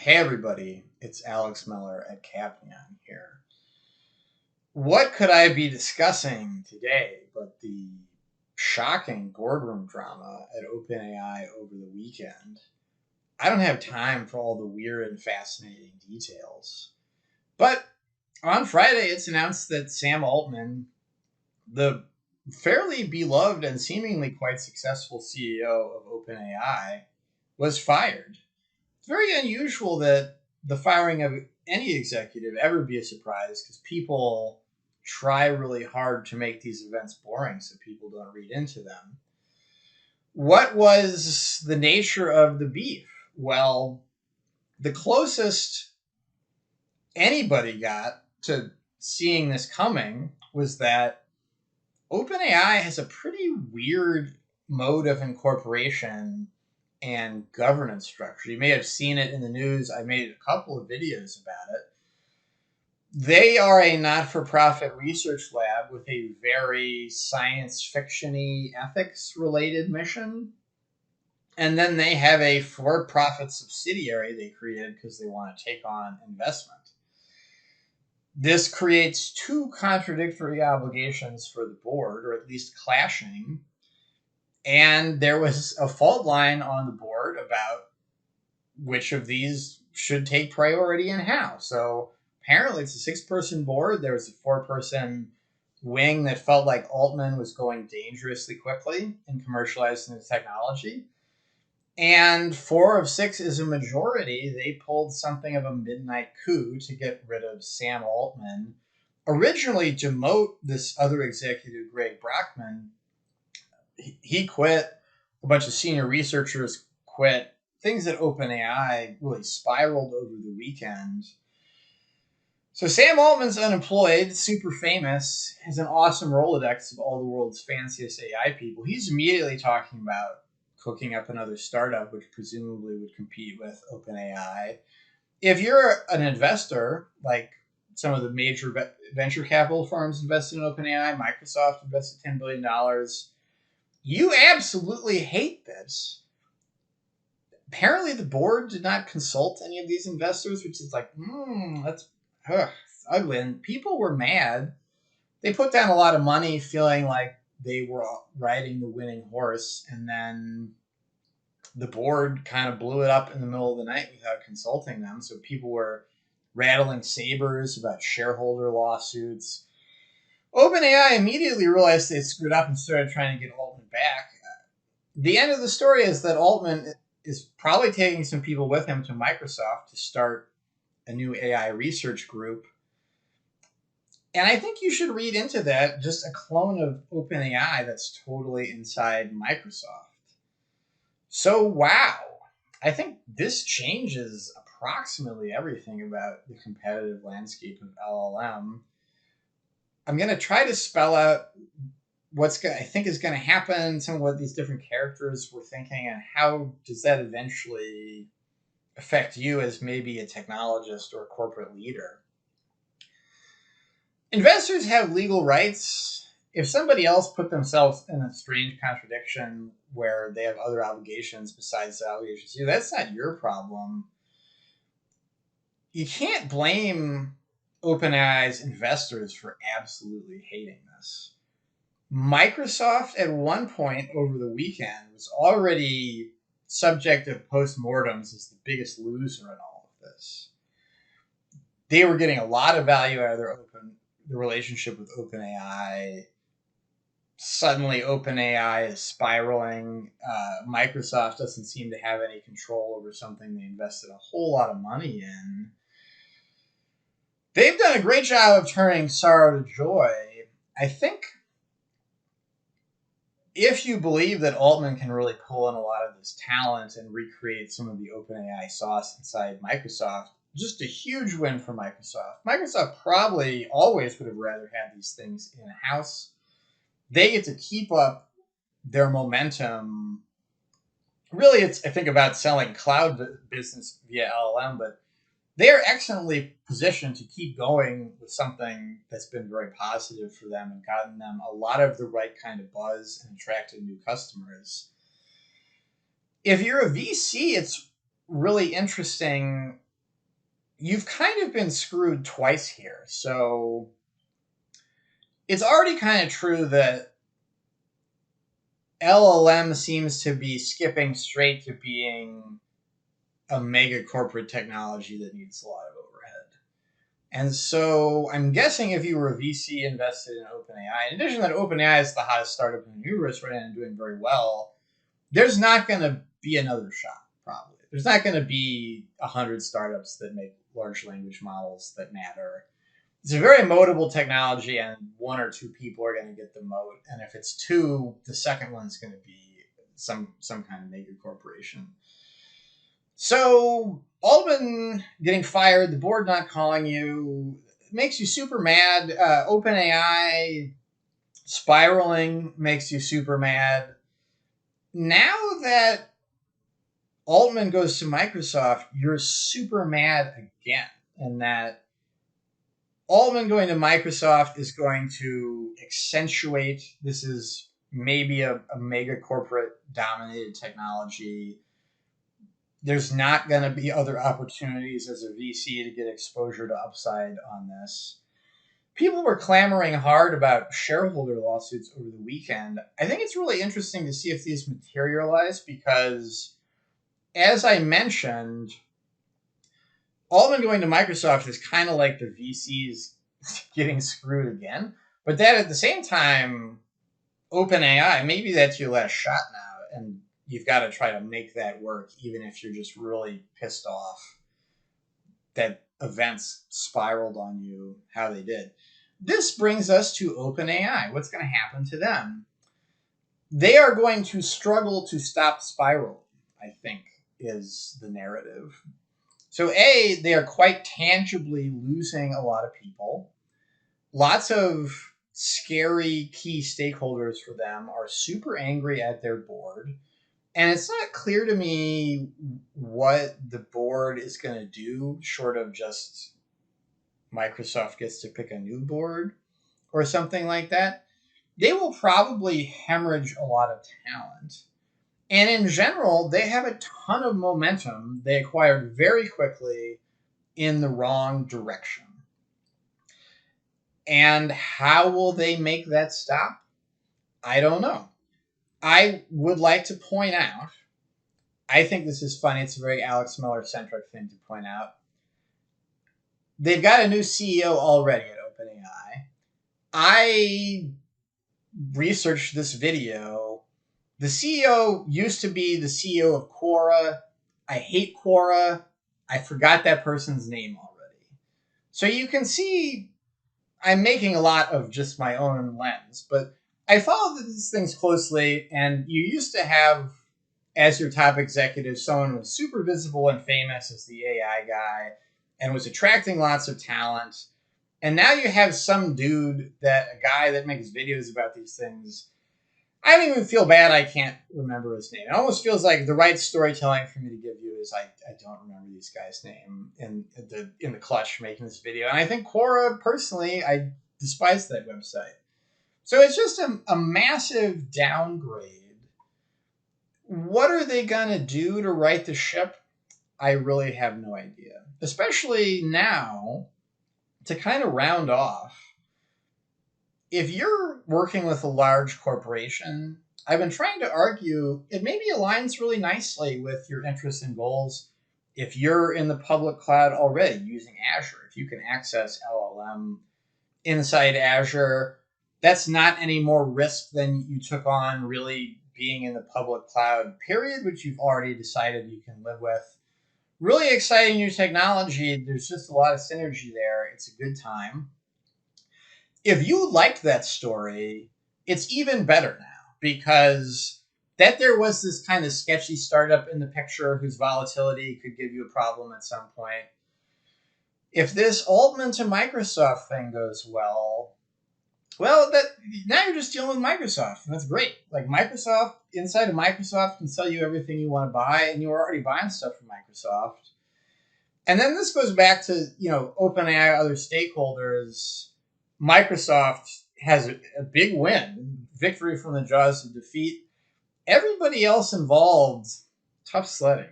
Hey everybody, it's Alex Miller at Capion here. What could I be discussing today but the shocking boardroom drama at OpenAI over the weekend? I don't have time for all the weird and fascinating details. But on Friday, it's announced that Sam Altman, the fairly beloved and seemingly quite successful CEO of OpenAI, was fired. It's very unusual that the firing of any executive ever be a surprise because people try really hard to make these events boring so people don't read into them. What was the nature of the beef? Well, the closest anybody got to seeing this coming was that OpenAI has a pretty weird mode of incorporation and governance structure. You may have seen it in the news. I made a couple of videos about it. They are a not-for-profit research lab with a very science fiction-y ethics related mission. And then they have a for-profit subsidiary they created because they want to take on investment. This creates two contradictory obligations for the board, or at least clashing. And there was a fault line on the board about which of these should take priority and how. So apparently it's a 6-person board. There was a 4-person wing that felt like Altman was going dangerously quickly in commercializing the technology. And 4 of 6 is a majority. They pulled something of a midnight coup to get rid of Sam Altman. Originally, demote this other executive, Greg Brockman. He quit. A bunch of senior researchers quit. Things at OpenAI really spiraled over the weekend. So Sam Altman's unemployed, super famous, has an awesome Rolodex of all the world's fanciest AI people. He's immediately talking about cooking up another startup, which presumably would compete with OpenAI. If you're an investor, like some of the major venture capital firms invested in OpenAI, Microsoft invested $10 billion, you absolutely hate this. Apparently, the board did not consult any of these investors, which is like, that's ugly. And people were mad. They put down a lot of money feeling like they were riding the winning horse. And then the board kind of blew it up in the middle of the night without consulting them. So people were rattling sabers about shareholder lawsuits. OpenAI immediately realized they screwed up and started trying to get Altman back. The end of the story is that Altman is probably taking some people with him to Microsoft to start a new AI research group. And I think you should read into that just a clone of OpenAI that's totally inside Microsoft. So, wow. I think this changes approximately everything about the competitive landscape of LLM. I'm going to try to spell out I think is going to happen, some of what these different characters were thinking, and how does that eventually affect you as maybe a technologist or a corporate leader. Investors have legal rights. If somebody else put themselves in a strange contradiction where they have other obligations besides the obligations to you, that's not your problem. You can't blame OpenAI's investors for absolutely hating this. Microsoft at one point over the weekend was already subject of postmortems as the biggest loser in all of this. They were getting a lot of value out of the relationship with OpenAI. Suddenly OpenAI is spiraling. Microsoft doesn't seem to have any control over something they invested a whole lot of money in. They've done a great job of turning sorrow to joy. I think if you believe that Altman can really pull in a lot of this talent and recreate some of the OpenAI sauce inside Microsoft, just a huge win for Microsoft. Microsoft probably always would have rather had these things in-house. They get to keep up their momentum. Really, it's, I think, about selling cloud business via LLM, but they are excellently positioned to keep going with something that's been very positive for them and gotten them a lot of the right kind of buzz and attracted new customers. If you're a VC, it's really interesting you've kind of been screwed twice here. So it's already kind of true that LLM seems to be skipping straight to being a mega corporate technology that needs a lot of overhead. And so I'm guessing if you were a VC invested in OpenAI, in addition to that OpenAI is the hottest startup in the universe right now and doing very well, there's not going to be another shot, probably. There's not going to be 100 startups that make large language models that matter. It's a very moatable technology, and one or two people are going to get the moat. And if it's two, the second one's going to be some kind of mega corporation. So Altman getting fired, the board not calling you, makes you super mad. OpenAI spiraling makes you super mad. Now that Altman goes to Microsoft, you're super mad again. And that Altman going to Microsoft is going to accentuate this is maybe a mega corporate dominated technology. There's not going to be other opportunities as a VC to get exposure to upside on this. People were clamoring hard about shareholder lawsuits over the weekend. I think it's really interesting to see if these materialize because, as I mentioned, Altman going to Microsoft is kind of like the VCs getting screwed again. But that at the same time, OpenAI, maybe that's your last shot now, and you've got to try to make that work, even if you're just really pissed off that events spiraled on you how they did. This brings us to OpenAI. What's going to happen to them? They are going to struggle to stop spiraling, I think, is the narrative. So A, they are quite tangibly losing a lot of people. Lots of scary key stakeholders for them are super angry at their board. And it's not clear to me what the board is going to do, short of just Microsoft gets to pick a new board or something like that. They will probably hemorrhage a lot of talent. And in general, they have a ton of momentum they acquired very quickly in the wrong direction. And how will they make that stop? I don't know. I would like to point out, I think this is funny. It's a very Alex Miller-centric thing to point out. They've got a new CEO already at OpenAI. I researched this video. The CEO used to be the CEO of Quora. I hate Quora. I forgot that person's name already. So you can see I'm making a lot of just my own lens, but I followed these things closely, and you used to have, as your top executive, someone who was super visible and famous as the AI guy and was attracting lots of talent. And now you have some dude, a guy that makes videos about these things. I don't even feel bad I can't remember his name. It almost feels like the right storytelling for me to give you is I don't remember this guy's name in the clutch making this video. And I think Quora, personally, I despise that website. So it's just a massive downgrade. What are they going to do to right the ship? I really have no idea. Especially now, to kind of round off, if you're working with a large corporation, I've been trying to argue it maybe aligns really nicely with your interests and goals. If you're in the public cloud already using Azure, if you can access LLM inside Azure, that's not any more risk than you took on really being in the public cloud, period, which you've already decided you can live with. Really exciting new technology. There's just a lot of synergy there. It's a good time. If you liked that story, it's even better now because that there was this kind of sketchy startup in the picture whose volatility could give you a problem at some point. If this Altman to Microsoft thing goes well, that now you're just dealing with Microsoft, and that's great. Like Microsoft, inside of Microsoft can sell you everything you want to buy, and you are already buying stuff from Microsoft. And then this goes back to, OpenAI, other stakeholders. Microsoft has a big win, victory from the jaws of defeat. Everybody else involved, tough sledding.